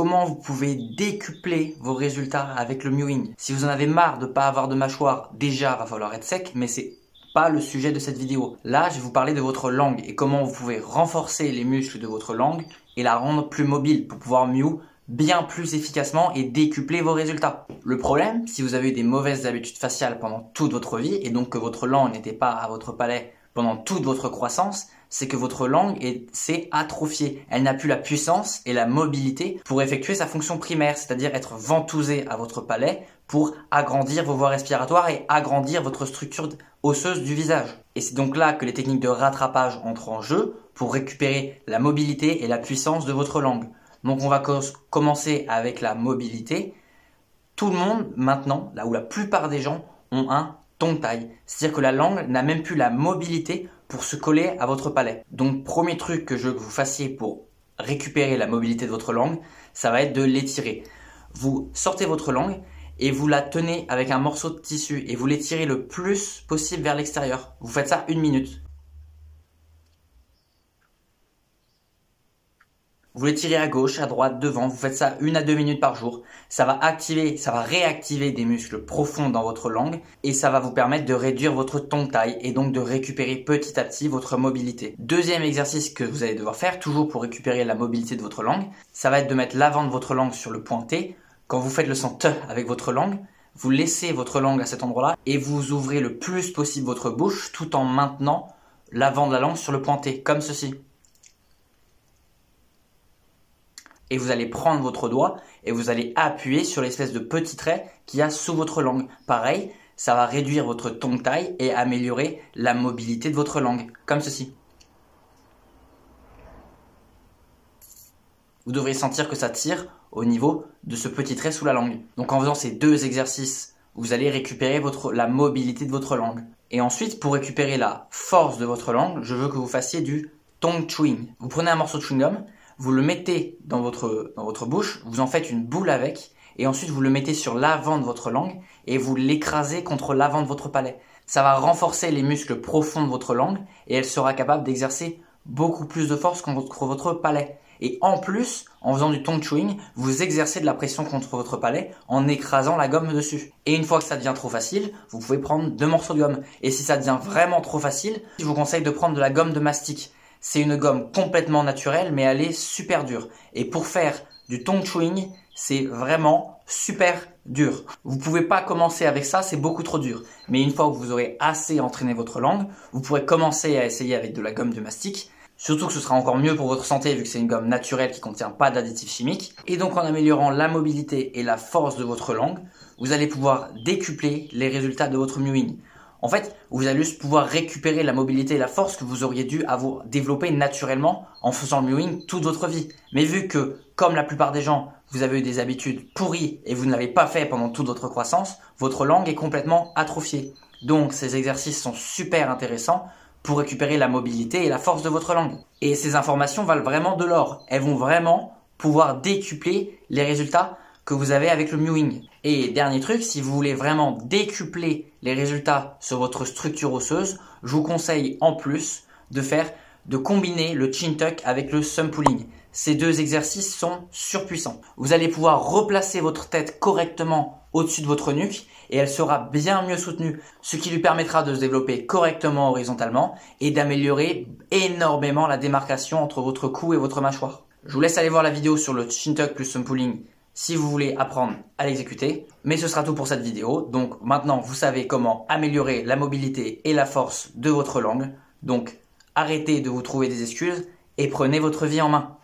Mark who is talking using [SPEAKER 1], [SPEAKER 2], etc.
[SPEAKER 1] comment vous pouvez décupler vos résultats avec le mewing. Si vous en avez marre de ne pas avoir de mâchoire, déjà va falloir être sec, mais c'est pas le sujet de cette vidéo. Là, je vais vous parler de votre langue et comment vous pouvez renforcer les muscles de votre langue et la rendre plus mobile pour pouvoir mew bien plus efficacement et décupler vos résultats. Le problème, si vous avez eu des mauvaises habitudes faciales pendant toute votre vie et donc que votre langue n'était pas à votre palais pendant toute votre croissance, c'est que votre langue s'est atrophiée. Elle n'a plus la puissance et la mobilité pour effectuer sa fonction primaire, c'est-à-dire être ventousée à votre palais pour agrandir vos voies respiratoires et agrandir votre structure osseuse du visage. Et c'est donc là que les techniques de rattrapage entrent en jeu pour récupérer la mobilité et la puissance de votre langue. Donc on va commencer avec la mobilité. Tout le monde maintenant, là où la plupart des gens ont un tongue tie, c'est-à-dire que la langue n'a même plus la mobilité pour se coller à votre palais. Donc premier truc que je veux que vous fassiez pour récupérer la mobilité de votre langue, ça va être de l'étirer. Vous sortez votre langue et vous la tenez avec un morceau de tissu et vous l'étirez le plus possible vers l'extérieur. Vous faites ça 1 minute. Vous l'étirez à gauche, à droite, devant, vous faites ça 1 à 2 minutes par jour. Ça va réactiver des muscles profonds dans votre langue et ça va vous permettre de réduire votre tongue tie et donc de récupérer petit à petit votre mobilité. Deuxième exercice que vous allez devoir faire, toujours pour récupérer la mobilité de votre langue, ça va être de mettre l'avant de votre langue sur le pointé. Quand vous faites le son T avec votre langue, vous laissez votre langue à cet endroit-là et vous ouvrez le plus possible votre bouche tout en maintenant l'avant de la langue sur le pointé, comme ceci. Et vous allez prendre votre doigt et vous allez appuyer sur l'espèce de petit trait qu'il y a sous votre langue. Pareil, ça va réduire votre tongue tie et améliorer la mobilité de votre langue, comme ceci. Vous devrez sentir que ça tire au niveau de ce petit trait sous la langue. Donc en faisant ces 2 exercices, vous allez récupérer la mobilité de votre langue. Et ensuite, pour récupérer la force de votre langue, je veux que vous fassiez du tongue chewing. Vous prenez un morceau de chewing-gum, vous le mettez dans votre bouche, vous en faites une boule avec, et ensuite vous le mettez sur l'avant de votre langue et vous l'écrasez contre l'avant de votre palais. Ça va renforcer les muscles profonds de votre langue et elle sera capable d'exercer beaucoup plus de force contre votre palais. Et en plus, en faisant du tongue chewing, vous exercez de la pression contre votre palais en écrasant la gomme dessus. Et une fois que ça devient trop facile, vous pouvez prendre 2 morceaux de gomme. Et si ça devient vraiment trop facile, je vous conseille de prendre de la gomme de mastic. C'est une gomme complètement naturelle, mais elle est super dure. Et pour faire du tongue chewing, c'est vraiment super dur. Vous ne pouvez pas commencer avec ça, c'est beaucoup trop dur. Mais une fois que vous aurez assez entraîné votre langue, vous pourrez commencer à essayer avec de la gomme de mastic. Surtout que ce sera encore mieux pour votre santé vu que c'est une gomme naturelle qui ne contient pas d'additifs chimiques. Et donc en améliorant la mobilité et la force de votre langue, vous allez pouvoir décupler les résultats de votre mewing. En fait, vous allez juste pouvoir récupérer la mobilité et la force que vous auriez dû avoir développé naturellement en faisant le mewing toute votre vie. Mais vu que, comme la plupart des gens, vous avez eu des habitudes pourries et vous ne l'avez pas fait pendant toute votre croissance, votre langue est complètement atrophiée. Donc ces exercices sont super intéressants pour récupérer la mobilité et la force de votre langue. Et ces informations valent vraiment de l'or. Elles vont vraiment pouvoir décupler les résultats que vous avez avec le mewing. Et dernier truc, si vous voulez vraiment décupler les résultats sur votre structure osseuse, je vous conseille en plus de combiner le chin tuck avec le thumb pulling. Ces 2 exercices sont surpuissants. Vous allez pouvoir replacer votre tête correctement au-dessus de votre nuque et elle sera bien mieux soutenue, ce qui lui permettra de se développer correctement horizontalement et d'améliorer énormément la démarcation entre votre cou et votre mâchoire. Je vous laisse aller voir la vidéo sur le chin tuck plus thumb pulling si vous voulez apprendre à l'exécuter. Mais ce sera tout pour cette vidéo. Donc maintenant, vous savez comment améliorer la mobilité et la force de votre langue. Donc arrêtez de vous trouver des excuses et prenez votre vie en main.